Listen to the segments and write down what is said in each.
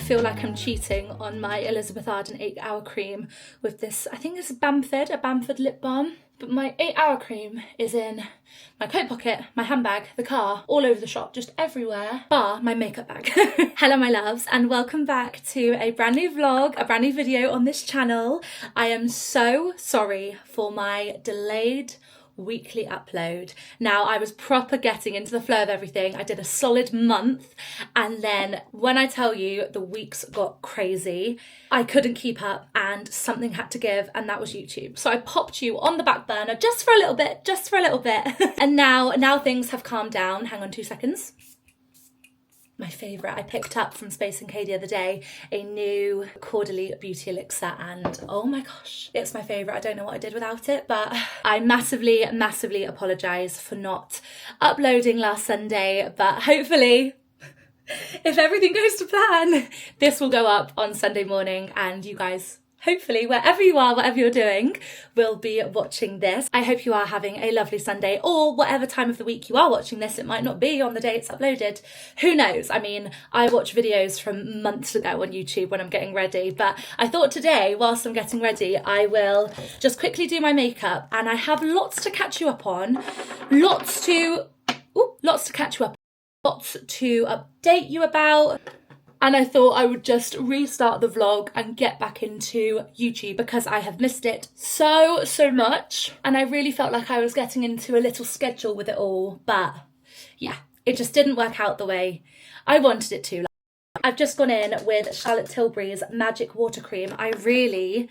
feel like I'm cheating on my Elizabeth Arden 8-hour cream with this, I think this is a Bamford lip balm. But my 8-hour cream is in my coat pocket, my handbag, the car, all over the shop, just everywhere, bar my makeup bag. Hello my loves, and welcome back to a brand new vlog, a brand new video on this channel. I am so sorry for my delayed weekly upload. Now, I was proper getting into the flow of everything. I did a solid month, and then when I tell you the weeks got crazy, I couldn't keep up and something had to give, and that was YouTube. So I popped you on the back burner just for a little bit, and now things have calmed down. Hang on 2 seconds. My favourite, I picked up from Space NK the other day, a new Cordially beauty elixir, and oh my gosh, it's my favourite. I don't know what I did without it, but I massively apologise for not uploading last Sunday, but hopefully, if everything goes to plan, this will go up on Sunday morning, and you guys, hopefully, wherever you are, whatever you're doing, will be watching this. I hope you are having a lovely Sunday, or whatever time of the week you are watching this. It might not be on the day it's uploaded. Who knows? I mean, I watch videos from months ago on YouTube when I'm getting ready, but I thought today, whilst I'm getting ready, I will just quickly do my makeup, and I have lots to catch you up on, lots to catch you up, lots to update you about. And I thought I would just restart the vlog and get back into YouTube because I have missed it so much. And I really felt like I was getting into a little schedule with it all. But yeah, it just didn't work out the way I wanted it to. I've just gone in with Charlotte Tilbury's Magic Water Cream. I really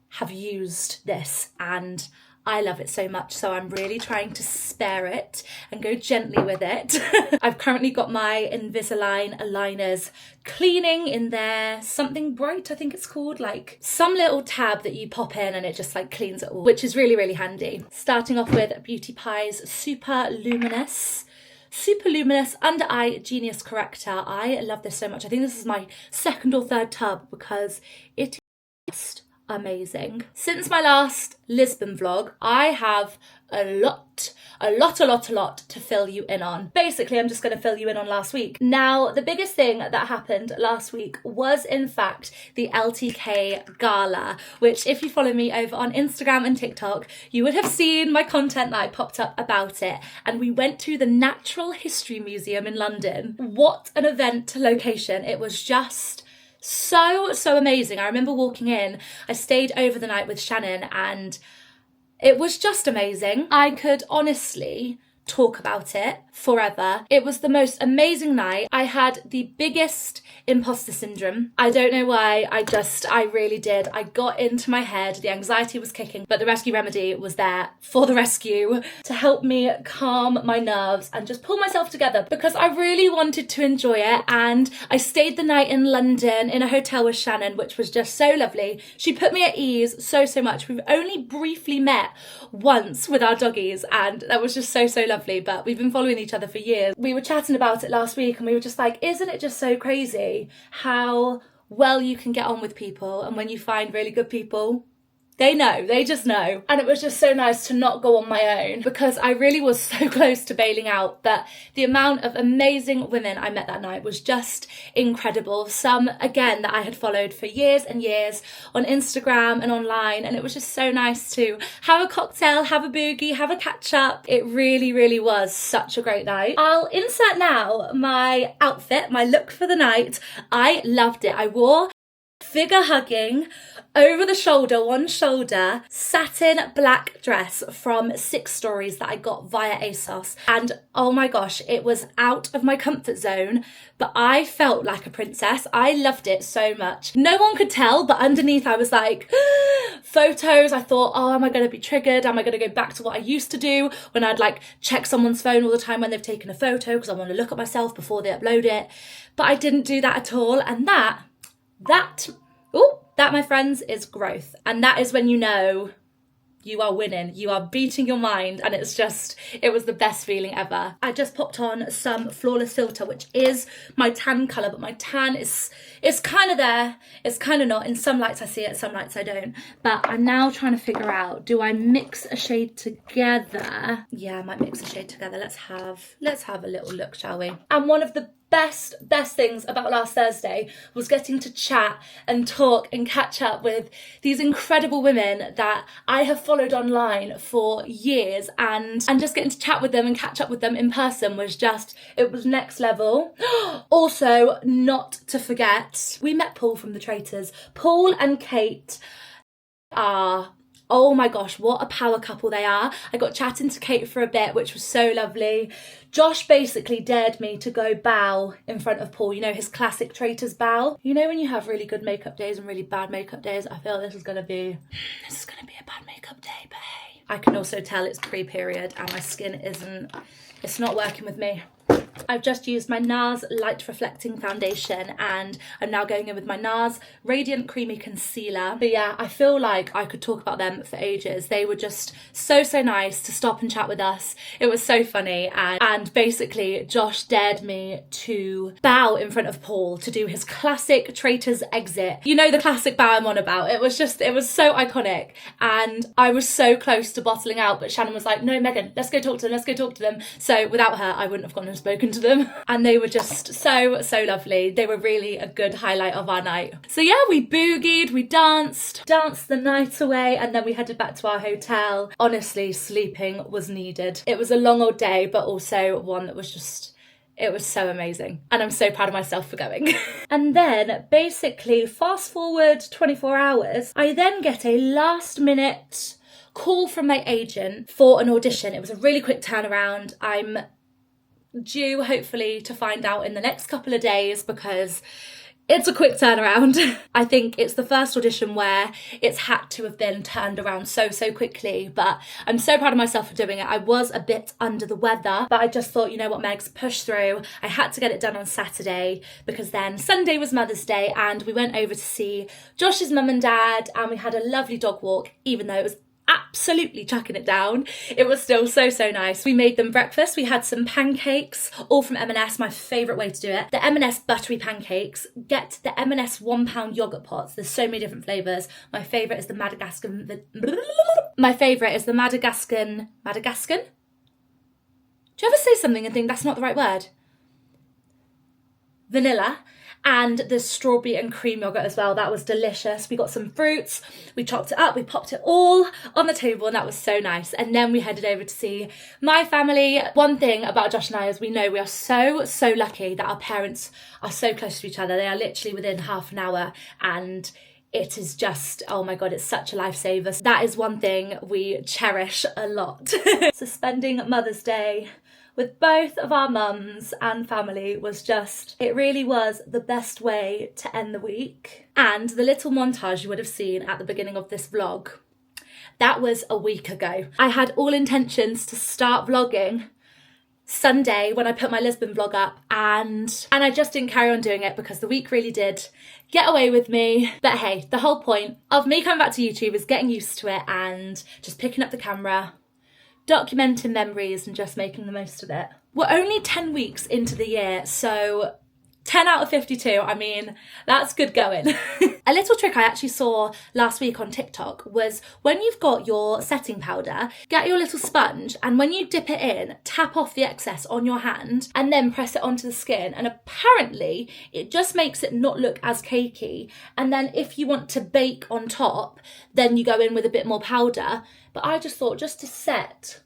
have used this and I love it so much, so I'm really trying to spare it and go gently with it. I've currently got my Invisalign aligners cleaning in there, something bright I think it's called, like some little tab that you pop in and it just like cleans it all, which is really handy. Starting off with Beauty Pie's Super Luminous Under Eye Genius Corrector. I love this so much. I think this is my second or third tub because it is just amazing. Since my last Lisbon vlog, I have a lot to fill you in on. Basically, I'm just going to fill you in on last week. Now, the biggest thing that happened last week was, in fact, the LTK Gala, which if you follow me over on Instagram and TikTok, you would have seen my content that I popped up about it. And we went to the Natural History Museum in London. What an event location. It was just so amazing. I remember walking in, I stayed over the night with Shannon and it was just amazing. I could honestly talk about it forever. It was the most amazing night. I had the biggest imposter syndrome. I don't know why, I really did. I got into my head, the anxiety was kicking, but the rescue remedy was there for the rescue to help me calm my nerves and just pull myself together because I really wanted to enjoy it. And I stayed the night in London in a hotel with Shannon, which was just so lovely. She put me at ease so much. We've only briefly met once with our doggies and that was just so lovely, but we've been following each other for years. We were chatting about it last week and we were just like, isn't it just so crazy how well you can get on with people, and when you find really good people, they just know. And it was just so nice to not go on my own because I really was so close to bailing out, but the amount of amazing women I met that night was just incredible. Some, again, that I had followed for years and years on Instagram and online, and it was just so nice to have a cocktail, have a boogie, have a catch up. It really was such a great night. I'll insert now my outfit, my look for the night. I loved it. I wore figure hugging, over the shoulder, one shoulder, satin black dress from 6 Stories that I got via ASOS. And oh my gosh, it was out of my comfort zone, but I felt like a princess. I loved it so much. No one could tell, but underneath I was like, photos. I thought, oh, am I going to be triggered? Am I going to go back to what I used to do when I'd like check someone's phone all the time when they've taken a photo because I want to look at myself before they upload it. But I didn't do that at all. And that, my friends, is growth. And that is when you know you are winning, you are beating your mind, and it was the best feeling ever. I just popped on some Flawless Filter, which is my tan colour, but my tan is kind of there, it's kind of not. In some lights I see it, some lights I don't. But I'm now trying to figure out, do I mix a shade together? Yeah, I might mix a shade together. Let's have a little look, shall we? And one of the best things about last Thursday was getting to chat and talk and catch up with these incredible women that I have followed online for years, and just getting to chat with them and catch up with them in person was just, it was next level. Also, not to forget, we met Paul from the Traitors. Paul and Kate are, oh my gosh, what a power couple they are. I got chatting to Kate for a bit, which was so lovely. Josh basically dared me to go bow in front of Paul, you know, his classic Traitors bow. You know when you have really good makeup days and really bad makeup days? I feel this is gonna be a bad makeup day, but hey. I can also tell it's pre-period and my skin it's not working with me. I've just used my NARS Light Reflecting Foundation and I'm now going in with my NARS Radiant Creamy Concealer. But yeah, I feel like I could talk about them for ages. They were just so nice to stop and chat with us. It was so funny, and basically Josh dared me to bow in front of Paul to do his classic Traitors exit. You know, the classic bow I'm on about. It was so iconic, and I was so close to bottling out, but Shannon was like, no, Megan, let's go talk to them. So without her, I wouldn't have gone and spoken to them, and they were just so lovely. They were really a good highlight of our night. So yeah, we boogied, we danced the night away, and then we headed back to our hotel. Honestly, sleeping was needed. It was a long old day, but also one that was just, it was so amazing, and I'm so proud of myself for going. And then basically fast forward 24 hours, I then get a last minute call from my agent for an audition. It was a really quick turnaround. I'm due hopefully to find out in the next couple of days because it's a quick turnaround. I think it's the first audition where it's had to have been turned around so quickly, but I'm so proud of myself for doing it. I was a bit under the weather, but I just thought, you know what, Megs, push through. I had to get it done on Saturday because then Sunday was Mother's Day and we went over to see Josh's mum and dad, and we had a lovely dog walk, even though it was absolutely chucking it down. It was still so nice. We made them breakfast. We had some pancakes, all from M&S, my favourite way to do it. The M&S buttery pancakes. Get the M&S £1 yoghurt pots. There's so many different flavours. My favourite is the Madagascan. Madagascan? Do you ever say something and think that's not the right word? Vanilla. And the strawberry and cream yogurt as well. That was delicious. We got some fruits, we chopped it up, we popped it all on the table, and that was so nice. And then we headed over to see my family. One thing about Josh and I is we know we are so lucky that our parents are so close to each other. They are literally within half an hour, and it is just, oh my God, it's such a lifesaver. So that is one thing we cherish a lot. So spending Mother's Day with both of our mums and family was just, it really was the best way to end the week. And the little montage you would have seen at the beginning of this vlog, that was a week ago. I had all intentions to start vlogging Sunday when I put my Lisbon vlog up, and I just didn't carry on doing it because the week really did get away with me. But hey, the whole point of me coming back to YouTube is getting used to it and just picking up the camera, documenting memories and just making the most of it. We're only 10 weeks into the year, so 10 out of 52, I mean, that's good going. A little trick I actually saw last week on TikTok was when you've got your setting powder, get your little sponge, and when you dip it in, tap off the excess on your hand and then press it onto the skin, and apparently it just makes it not look as cakey. And then if you want to bake on top, then you go in with a bit more powder. But I just thought, just to set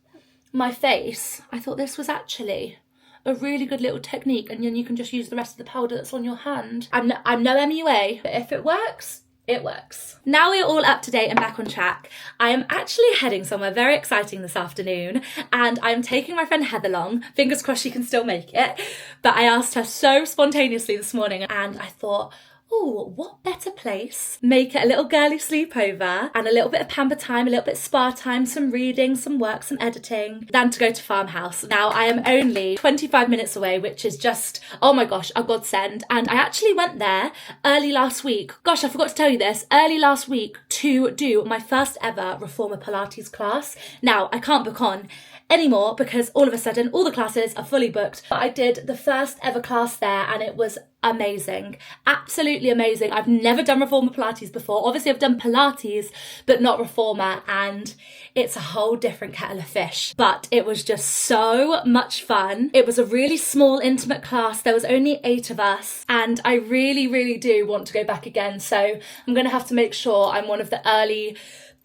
my face, I thought this was actually a really good little technique, and then you can just use the rest of the powder that's on your hand. I'm no MUA, but if it works, it works. Now we're all up to date and back on track. I am actually heading somewhere very exciting this afternoon, and I'm taking my friend Heather along. Fingers crossed she can still make it. But I asked her so spontaneously this morning, and I thought, oh, what better place? Make it a little girly sleepover and a little bit of pamper time, a little bit of spa time, some reading, some work, some editing, than to go to Farmhouse. Now, I am only 25 minutes away, which is just, oh my gosh, a godsend. And I actually went there early last week. Gosh, I forgot to tell you this. Early last week to do my first ever Reformer Pilates class. Now, I can't book on anymore because all of a sudden all the classes are fully booked. But I did the first ever class there and it was amazing, absolutely amazing. I've never done reformer Pilates before. Obviously I've done Pilates, but not reformer, and it's a whole different kettle of fish. But it was just so much fun. It was a really small, intimate class. There was only 8 of us, and I really, really do want to go back again. So I'm gonna have to make sure I'm one of the early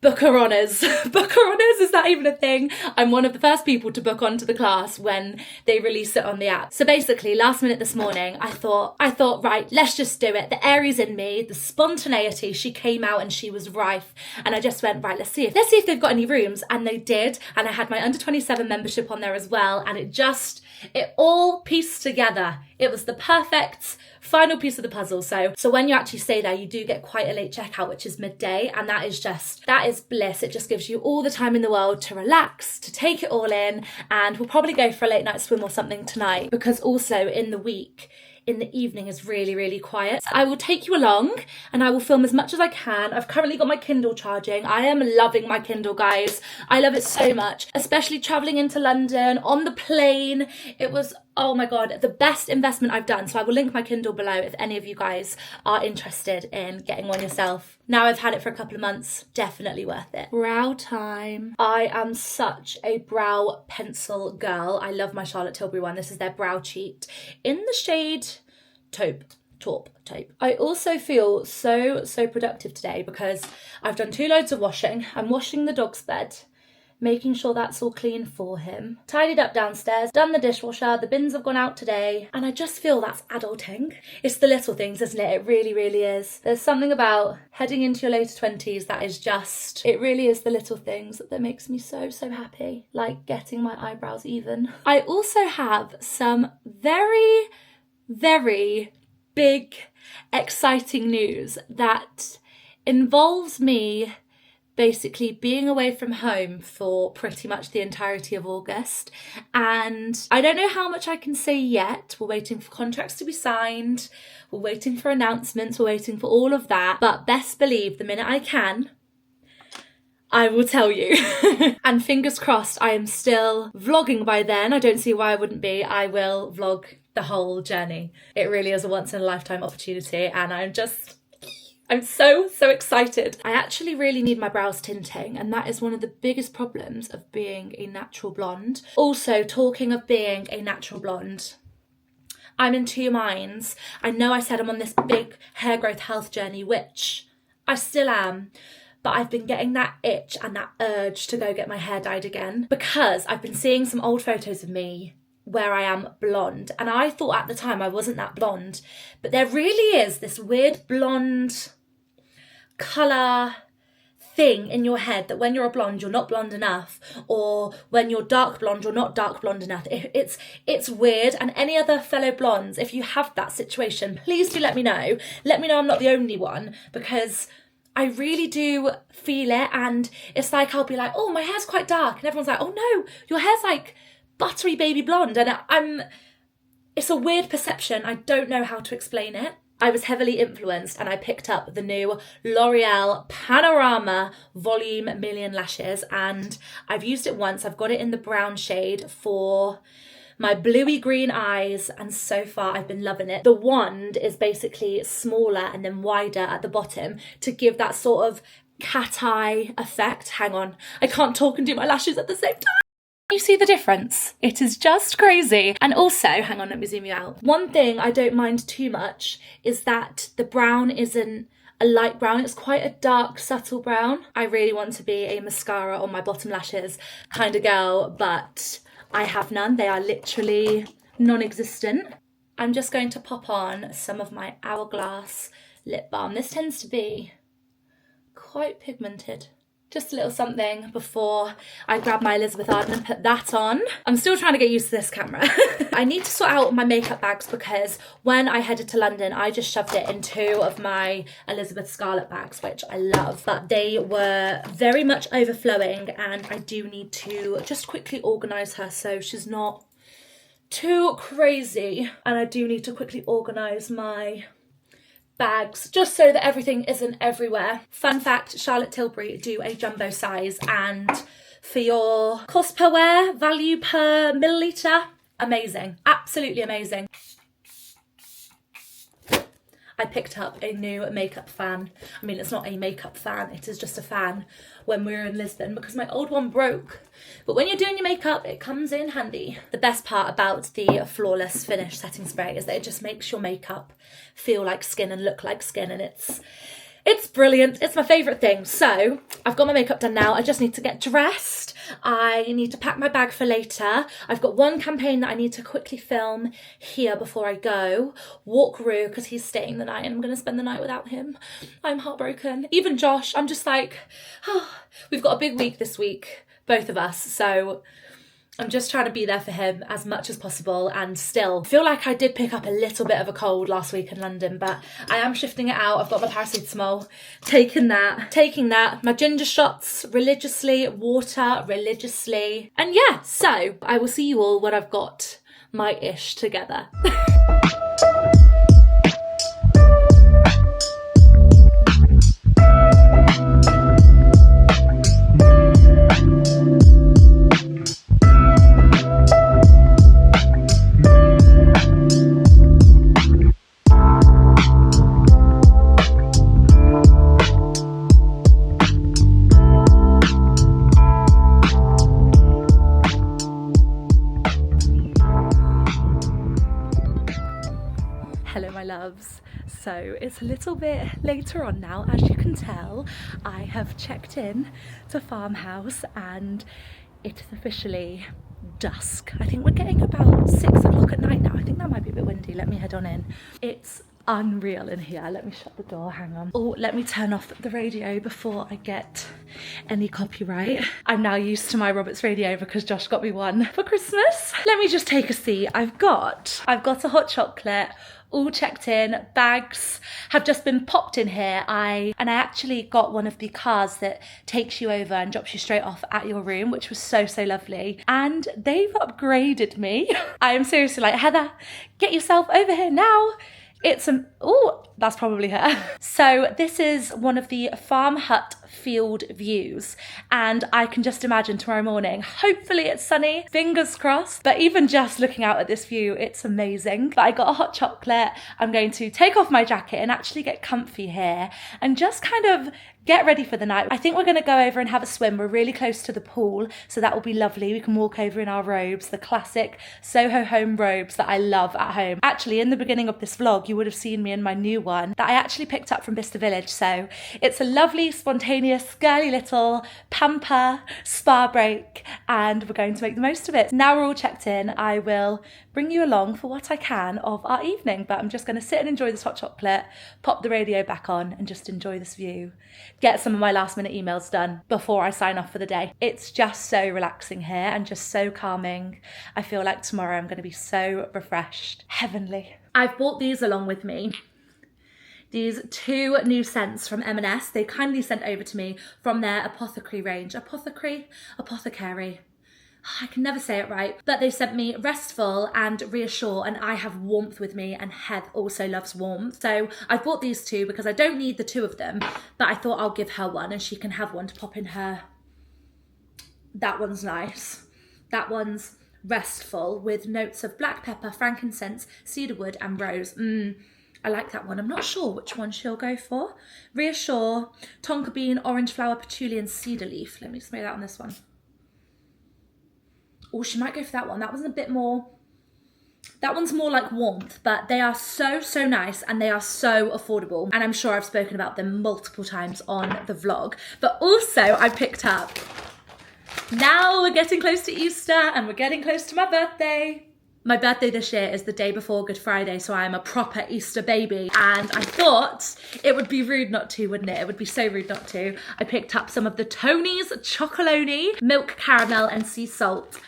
booker honours. Booker honours, is that even a thing? I'm one of the first people to book onto the class when they release it on the app. So basically, last minute this morning, I thought, right, let's just do it. The Aries in me, the spontaneity, she came out and she was rife. And I just went, right, let's see if they've got any rooms. And they did. And I had my under 27 membership on there as well. And it all pieced together. It was the perfect final piece of the puzzle. So when you actually stay there, you do get quite a late checkout, which is midday, and that is bliss. It just gives you all the time in the world to relax, to take it all in, and we'll probably go for a late night swim or something tonight, because also in the week, in the evening is really, really quiet. I will take you along and I will film as much as I can. I've currently got my Kindle charging. I am loving my Kindle, guys. I love it so much, especially traveling into London on the plane. It was, oh my God, the best investment I've done. So I will link my Kindle below if any of you guys are interested in getting one yourself. Now I've had it for a couple of months, definitely worth it. Brow time. I am such a brow pencil girl. I love my Charlotte Tilbury one. This is their brow cheat in the shade taupe. I also feel so productive today because I've done 2 loads of washing. I'm washing the dog's bed, making sure that's all clean for him, tidied up downstairs, done the dishwasher, the bins have gone out today, and I just feel that's adulting. It's the little things, isn't it? It really, really is. There's something about heading into your later 20s that is just, it really is the little things that makes me so happy, like getting my eyebrows even. I also have some very, very big, exciting news that involves me basically being away from home for pretty much the entirety of August. And I don't know how much I can say yet. We're waiting for contracts to be signed. We're waiting for announcements. We're waiting for all of that. But best believe the minute I can, I will tell you. And fingers crossed I am still vlogging by then. I don't see why I wouldn't be. I will vlog the whole journey. It really is a once in a lifetime opportunity, and I'm so excited. I actually really need my brows tinting, and that is one of the biggest problems of being a natural blonde. Also, talking of being a natural blonde, I'm in 2 minds. I know I said I'm on this big hair growth health journey, which I still am, but I've been getting that itch and that urge to go get my hair dyed again, because I've been seeing some old photos of me where I am blonde, and I thought at the time I wasn't that blonde, but there really is this weird blonde colour thing in your head that when you're a blonde you're not blonde enough, or when you're dark blonde you're not dark blonde enough. It's weird, and any other fellow blondes, if you have that situation, please do let me know I'm not the only one, because I really do feel it. And it's like I'll be like, oh, my hair's quite dark, and everyone's like, oh no, your hair's like buttery baby blonde, and it's a weird perception. I don't know how to explain it. I was heavily influenced and I picked up the new L'Oreal Panorama Volume Million Lashes, and I've used it once. I've got it in the brown shade for my bluey green eyes, and so far I've been loving it. The wand is basically smaller and then wider at the bottom to give that sort of cat eye effect. Hang on, I can't talk and do my lashes at the same time. You see the difference? It is just crazy. And also, hang on, let me zoom you out. One thing I don't mind too much is that the brown isn't a light brown, it's quite a dark, subtle brown. I really want to be a mascara on my bottom lashes kind of girl, but I have none. They are literally non-existent. I'm just going to pop on some of my Hourglass lip balm. This tends to be quite pigmented. Just a little something before I grab my Elizabeth Arden and put that on. I'm still trying to get used to this camera. I need to sort out my makeup bags, because when I headed to London, I just shoved it in 2 of my Elizabeth Scarlett bags, which I love, but they were very much overflowing, and I do need to just quickly organise her so she's not too crazy. And I do need to quickly organise my bags just so that everything isn't everywhere. Fun fact, Charlotte Tilbury do a jumbo size, and for your cost per wear, value per milliliter. Amazing, absolutely amazing. I picked up a new makeup fan. I mean, it's not a makeup fan, it is just a fan when we were in Lisbon because my old one broke. But when you're doing your makeup, it comes in handy. The best part about the Flawless Finish setting spray is that it just makes your makeup feel like skin and look like skin, and it's brilliant. It's my favourite thing. So I've got my makeup done now. I just need to get dressed. I need to pack my bag for later. I've got one campaign that I need to quickly film here before I go. Walk Roo, because he's staying the night and I'm going to spend the night without him. I'm heartbroken. Even Josh, I'm just like, oh, we've got a big week this week, both of us. So I'm just trying to be there for him as much as possible, and still feel like I did pick up a little bit of a cold last week in London, but I am shifting it out. I've got my paracetamol, taking that, my ginger shots religiously, water religiously. And yeah, so I will see you all when I've got my ish together. So it's a little bit later on now, as you can tell. I have checked in to Farmhouse and it is officially dusk. I think we're getting about 6 o'clock at night now. I think that might be a bit windy. Let me head on in. It's unreal in here. Let me shut the door, hang on. Oh, let me turn off the radio before I get any copyright. I'm now used to my Roberts radio because Josh got me one for Christmas. Let me just take a seat. I've got a hot chocolate, all checked in, bags have just been popped in here. I actually got one of the cars that takes you over and drops you straight off at your room, which was so lovely. And they've upgraded me. I am seriously like, Heather, get yourself over here now. It's oh, that's probably her. So this is one of the farm hut field views, and I can just imagine tomorrow morning, hopefully it's sunny, fingers crossed, but even just looking out at this view, it's amazing. But I got a hot chocolate. I'm going to take off my jacket and actually get comfy here and just kind of get ready for the night. I think we're going to go over and have a swim. We're really close to the pool, so that will be lovely. We can walk over in our robes, the classic Soho home robes that I love at home. Actually, in the beginning of this vlog, you would have seen me in my new one that I actually picked up from Bicester Village. So it's a lovely, spontaneous, girly little pamper spa break, and we're going to make the most of it. Now we're all checked in, I will bring you along for what I can of our evening, but I'm just going to sit and enjoy this hot chocolate, pop the radio back on and just enjoy this view. Get some of my last minute emails done before I sign off for the day. It's just so relaxing here and just so calming. I feel like tomorrow I'm going to be so refreshed. Heavenly. I've brought these along with me. These 2 new scents from M&S. They kindly sent over to me from their apothecary range. Apothecary? I can never say it right, but they sent me Restful and Reassure, and I have warmth with me, and Heath also loves warmth. So I bought these 2 because I don't need the 2 of them, but I thought I'll give her one and she can have one to pop in her. That one's nice. That one's Restful with notes of black pepper, frankincense, cedarwood and rose. I like that one. I'm not sure which one she'll go for. Reassure, tonka bean, orange flower, patchouli and cedar leaf. Let me just make that on this one. Oh, she might go for that one. That one's a bit more, that one's more like warmth, but they are so nice and they are so affordable. And I'm sure I've spoken about them multiple times on the vlog. But also I picked up, now we're getting close to Easter and we're getting close to my birthday. My birthday this year is the day before Good Friday, so I am a proper Easter baby. And I thought it would be rude not to, wouldn't it? It would be so rude not to. I picked up some of the Tony's Chocolonely milk, caramel and sea salt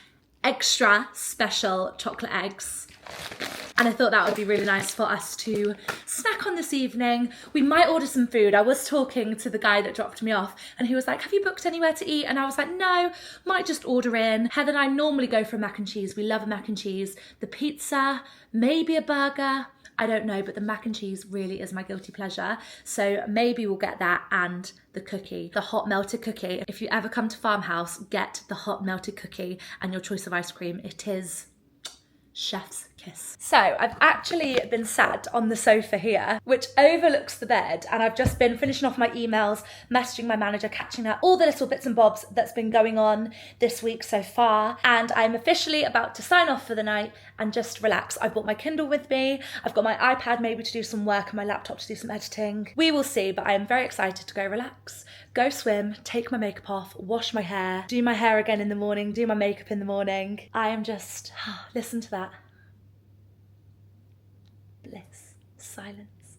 extra special chocolate eggs. And I thought that would be really nice for us to snack on this evening. We might order some food. I was talking to the guy that dropped me off and he was like, have you booked anywhere to eat? And I was like, no, might just order in. Heather and I normally go for mac and cheese. We love a mac and cheese. The pizza, maybe a burger. I don't know, but the mac and cheese really is my guilty pleasure. So maybe we'll get that and the cookie, the hot melted cookie. If you ever come to Farmhouse, get the hot melted cookie and your choice of ice cream. It is chef's kiss. So I've actually been sat on the sofa here, which overlooks the bed, and I've just been finishing off my emails, messaging my manager, catching up all the little bits and bobs that's been going on this week so far, and I'm officially about to sign off for the night and just relax. I brought my Kindle with me, I've got my iPad maybe to do some work and my laptop to do some editing. We will see, but I am very excited to go relax, go swim, take my makeup off, wash my hair, do my hair again in the morning, do my makeup in the morning. I am just, listen to that. Bliss, silence.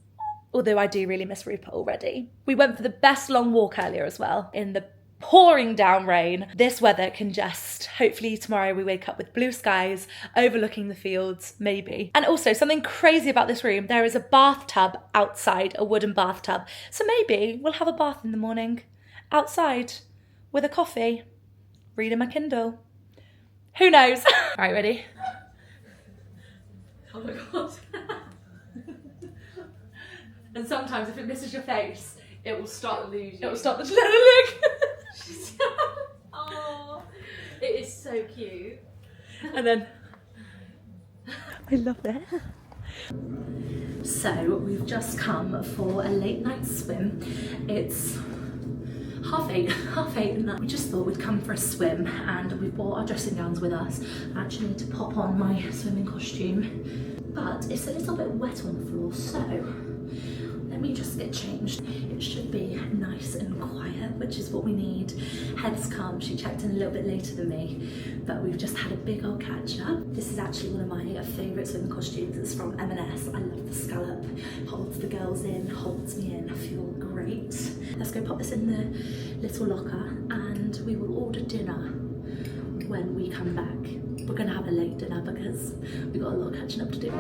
Although I do really miss Rupert already. We went for the best long walk earlier as well, in the pouring down rain. This weather can just, hopefully tomorrow we wake up with blue skies, overlooking the fields, maybe. And also something crazy about this room, there is a bathtub outside, a wooden bathtub. So maybe we'll have a bath in the morning, outside, with a coffee, reading my Kindle. Who knows? Right, ready? Oh my God. And sometimes if it misses your face, it will stop illusion. It will stop the look. Oh, it is so cute. And then I love it. So we've just come for a late night swim. It's half eight at night. We just thought we'd come for a swim, and we brought our dressing gowns with us. I actually need to pop on my swimming costume, but it's a little bit wet on the floor, so let me just get changed. It should be nice and quiet, which is what we need. Head's calm. She checked in a little bit later than me, but we've just had a big old catch up. This is actually one of my favourite swimming costumes. It's from M&S. I love the scallop. Holds the girls in, holds me in. I feel great. Let's go pop this in the little locker, and we will order dinner when we come back. We're gonna have a late dinner because we've got a lot of catching up to do.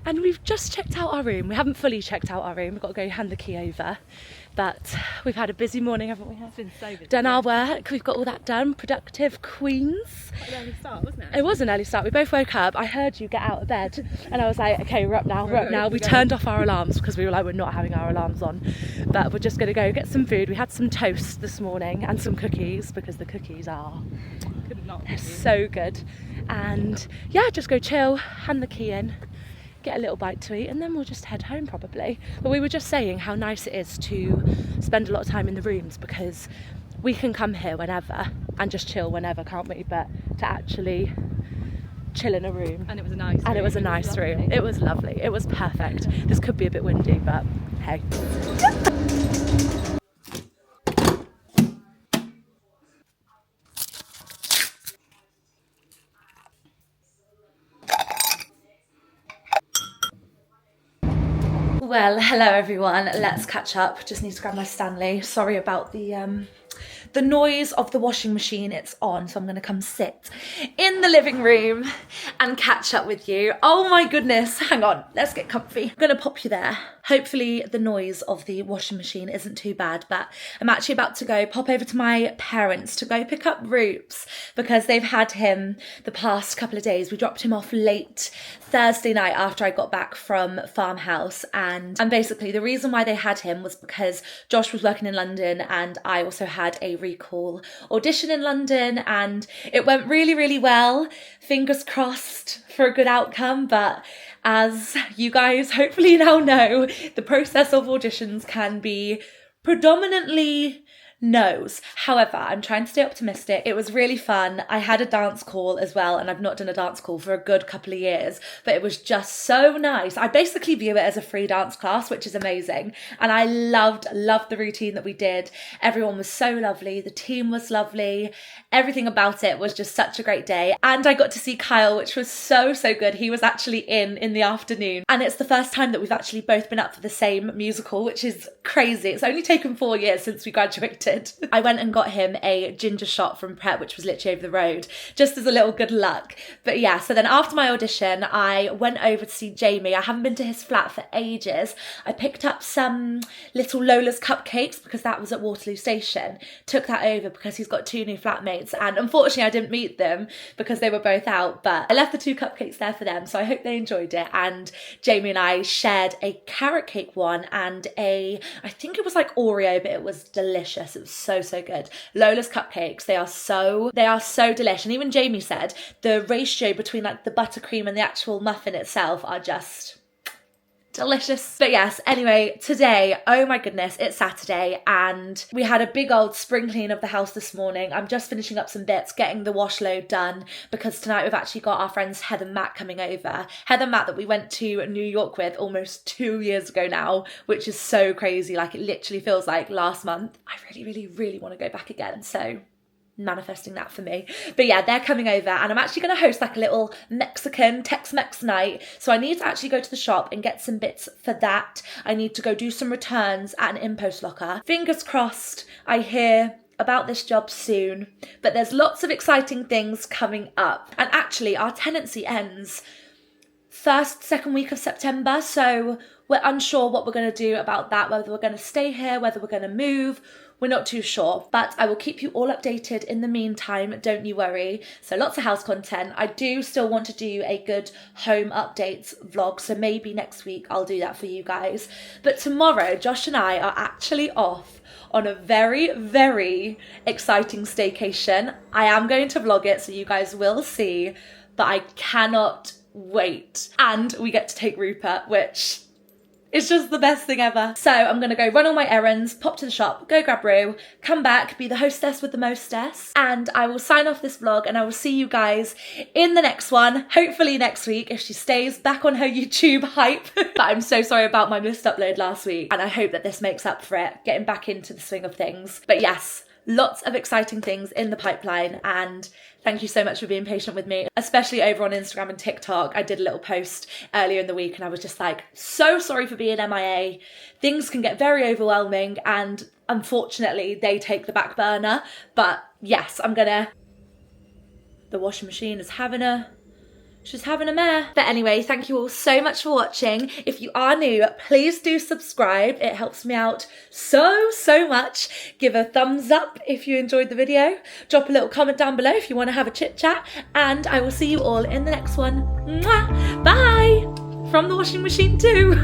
And we've just checked out our room. We haven't fully checked out our room. We've got to go hand the key over. But we've had a busy morning, haven't we? It's been so busy. Done our work. We've got all that done. Productive queens. Quite an early start, wasn't it? It was an early start. We both woke up. I heard you get out of bed. And I was like, okay, we're up now, we're up now. We turned off our alarms because we were like, we're not having our alarms on. But we're just going to go get some food. We had some toast this morning and some cookies because the cookies are so good. And yeah, just go chill, hand the key in, get a little bite to eat, and then we'll just head home probably. But we were just saying how nice it is to spend a lot of time in the rooms because we can come here whenever and just chill whenever, can't we? But to actually chill in a room. And it was a nice room. And it was a nice room. It was lovely. It was perfect. This could be a bit windy, but hey. Well, hello everyone. Let's catch up. Just need to grab my Stanley. Sorry about the the noise of the washing machine, it's on, so I'm gonna come sit in the living room and catch up with you. Oh my goodness, hang on, let's get comfy. I'm gonna pop you there. Hopefully the noise of the washing machine isn't too bad, but I'm actually about to go pop over to my parents to go pick up Roops because they've had him the past couple of days. We dropped him off late Thursday night after I got back from Farmhouse, and basically the reason why they had him was because Josh was working in London and I also had a recall audition in London, and it went really, really well. Fingers crossed for a good outcome, but as you guys hopefully now know, the process of auditions can be predominantly no's. However, I'm trying to stay optimistic. It was really fun. I had a dance call as well, and I've not done a dance call for a good couple of years, but it was just so nice. I basically view it as a free dance class, which is amazing. And I loved the routine that we did. Everyone was so lovely. The team was lovely. Everything about it was just such a great day. And I got to see Kyle, which was so good. He was actually in the afternoon. And it's the first time that we've actually both been up for the same musical, which is crazy. It's only taken 4 years since we graduated. I went and got him a ginger shot from Pret, which was literally over the road, just as a little good luck. But yeah, so then after my audition, I went over to see Jamie. I haven't been to his flat for ages. I picked up some little Lola's cupcakes because that was at Waterloo Station. Took that over because he's got 2 new flatmates, and unfortunately I didn't meet them because they were both out, but I left the 2 cupcakes there for them, so I hope they enjoyed it. And Jamie and I shared a carrot cake one and I think it was like Oreo, but it was delicious. It was so good. Lola's cupcakes, they are so delish. And even Jamie said the ratio between like the buttercream and the actual muffin itself are just delicious. But yes, anyway, today, oh my goodness, it's Saturday and we had a big old spring clean of the house this morning. I'm just finishing up some bits, getting the wash load done, because tonight we've actually got our friends Heather and Matt coming over. Heather and Matt that we went to New York with almost 2 years ago now, which is so crazy. Like, it literally feels like last month. I really want to go back again, so manifesting that for me. But yeah, they're coming over and I'm actually going to host like a little Mexican Tex-Mex night, so I need to actually go to the shop and get some bits for that. I need to go do some returns at an impost locker. Fingers crossed I hear about this job soon, but there's lots of exciting things coming up. And actually our tenancy ends second week of September, so we're unsure what we're going to do about that, whether we're going to stay here, whether we're going to move. We're not too sure, but I will keep you all updated in the meantime, don't you worry. So lots of house content. I do still want to do a good home updates vlog, so maybe next week I'll do that for you guys. But tomorrow, Josh and I are actually off on a very exciting staycation. I am going to vlog it, so you guys will see, but I cannot wait. And we get to take Rupert, which it's just the best thing ever. So I'm gonna go run all my errands, pop to the shop, go grab Rue, come back, be the hostess with the mostess, and I will sign off this vlog and I will see you guys in the next one, hopefully next week if she stays back on her YouTube hype. But I'm so sorry about my missed upload last week, and I hope that this makes up for it, getting back into the swing of things. But yes, lots of exciting things in the pipeline, and thank you so much for being patient with me, especially over on Instagram and TikTok. I did a little post earlier in the week and I was just like, so sorry for being MIA. Things can get very overwhelming and unfortunately they take the back burner. But yes, the washing machine is she's having a mare. But anyway, thank you all so much for watching. If you are new, please do subscribe. It helps me out so much. Give a thumbs up if you enjoyed the video. Drop a little comment down below if you want to have a chit chat. And I will see you all in the next one. Mwah! Bye! From the washing machine too.